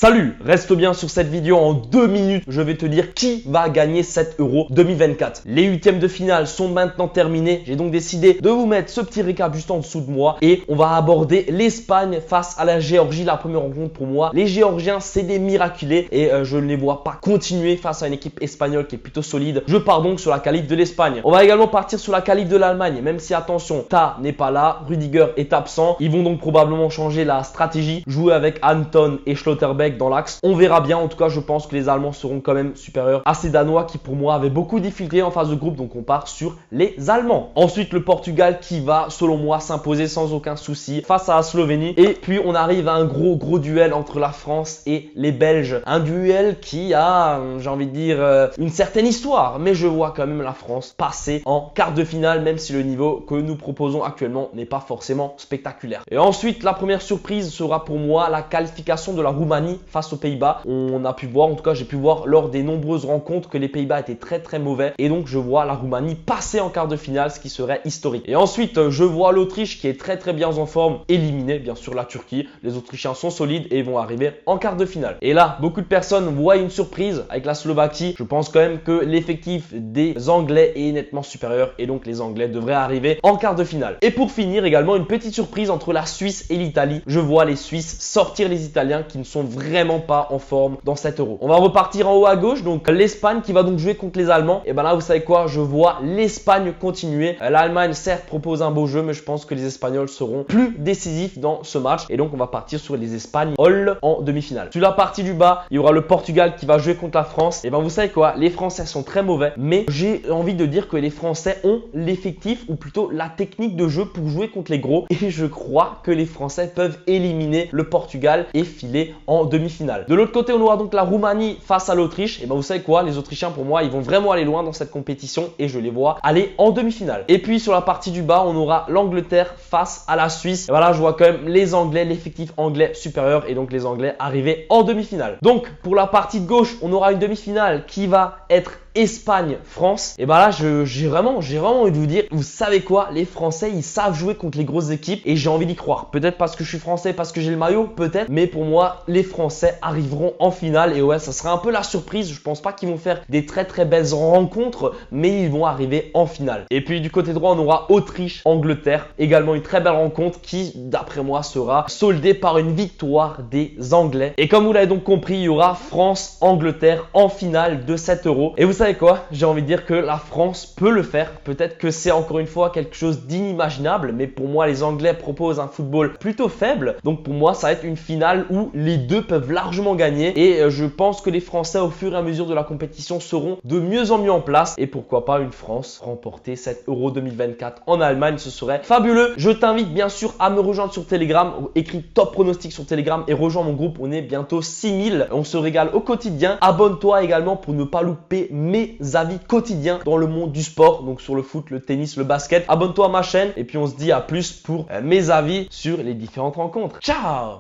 Salut, reste bien sur cette vidéo. En 2 minutes, je vais te dire qui va gagner 7 € 2024. Les huitièmes de finale sont maintenant terminés. J'ai donc décidé de vous mettre ce petit récap juste en dessous de moi et on va aborder l'Espagne face à la Géorgie. La première rencontre pour moi. Les Géorgiens, c'est des miraculés et je ne les vois pas continuer face à une équipe espagnole qui est plutôt solide. Je pars donc sur la qualif de l'Espagne. On va également partir sur la qualif de l'Allemagne, même si attention, Ta n'est pas là, Rudiger est absent. Ils vont donc probablement changer la stratégie, jouer avec Anton et Schlotterbeck dans l'axe. On verra bien. En tout cas, je pense que les Allemands seront quand même supérieurs à ces Danois qui pour moi avaient beaucoup de difficultés en phase de groupe. Donc on part sur les Allemands. Ensuite, le Portugal qui va selon moi s'imposer sans aucun souci face à la Slovénie. Et puis on arrive à un gros duel entre la France et les Belges. Un duel qui a, j'ai envie de dire, une certaine histoire. Mais je vois quand même la France passer en quart de finale, même si le niveau que nous proposons actuellement n'est pas forcément spectaculaire. Et ensuite, la première surprise sera pour moi la qualification de la Roumanie face aux Pays-Bas. On a pu voir, en tout cas j'ai pu voir lors des nombreuses rencontres que les Pays-Bas étaient très mauvais et donc je vois la Roumanie passer en quart de finale, ce qui serait historique. Et ensuite je vois l'Autriche qui est très bien en forme éliminer bien sûr la Turquie. Les Autrichiens sont solides et vont arriver en quart de finale. Et là beaucoup de personnes voient une surprise avec la Slovaquie. Je pense quand même que l'effectif des Anglais est nettement supérieur et donc les Anglais devraient arriver en quart de finale. Et pour finir également une petite surprise entre la Suisse et l'Italie. Je vois les Suisses sortir les Italiens qui ne sont vraiment pas en forme dans 7 €. On va repartir en haut à gauche, donc l'Espagne qui va donc jouer contre les Allemands. Et ben là vous savez quoi, je vois l'Espagne continuer. L'Allemagne certes propose un beau jeu, mais je pense que les Espagnols seront plus décisifs dans ce match. Et donc on va partir sur les Espagnols en demi-finale. Sur la partie du bas, il y aura le Portugal qui va jouer contre la France. Et ben vous savez quoi, les Français sont très mauvais, mais j'ai envie de dire que les Français ont l'effectif ou plutôt la technique de jeu pour jouer contre les gros. Et je crois que les Français peuvent éliminer le Portugal et filer en demi-finale. De l'autre côté, on aura donc la Roumanie face à l'Autriche. Et ben vous savez quoi, les Autrichiens pour moi, ils vont vraiment aller loin dans cette compétition et je les vois aller en demi-finale. Et puis sur la partie du bas, on aura l'Angleterre face à la Suisse. Et voilà, je vois quand même les Anglais, l'effectif anglais supérieur et donc les Anglais arriver en demi-finale. Donc pour la partie de gauche, on aura une demi-finale qui va être Espagne-France. Et ben là, j'ai vraiment envie de vous dire, vous savez quoi, les Français, ils savent jouer contre les grosses équipes et j'ai envie d'y croire. Peut-être parce que je suis français, parce que j'ai le maillot, peut-être. Mais pour moi, les Français arriveront en finale et ouais, ça sera un peu la surprise. Je pense pas qu'ils vont faire des très belles rencontres, mais ils vont arriver en finale. Et puis du côté droit, on aura Autriche-Angleterre. Également une très belle rencontre qui, d'après moi, sera soldée par une victoire des Anglais. Et comme vous l'avez donc compris, il y aura France-Angleterre en finale de 7 €. Et vous savez quoi, j'ai envie de dire que la France peut le faire. Peut-être que c'est encore une fois quelque chose d'inimaginable, mais pour moi les Anglais proposent un football plutôt faible. Donc pour moi ça va être une finale où les deux peuvent largement gagner et je pense que les Français au fur et à mesure de la compétition seront de mieux en mieux en place et pourquoi pas une France remporter 7 € 2024 en Allemagne, ce serait fabuleux. Je t'invite bien sûr à me rejoindre sur Telegram, écris Top Pronostic sur Telegram et rejoins mon groupe, on est bientôt 6000, on se régale au quotidien. Abonne-toi également pour ne pas louper mes avis quotidiens dans le monde du sport, donc sur le foot, le tennis, le basket. Abonne-toi à ma chaîne et puis on se dit à plus pour mes avis sur les différentes rencontres. Ciao!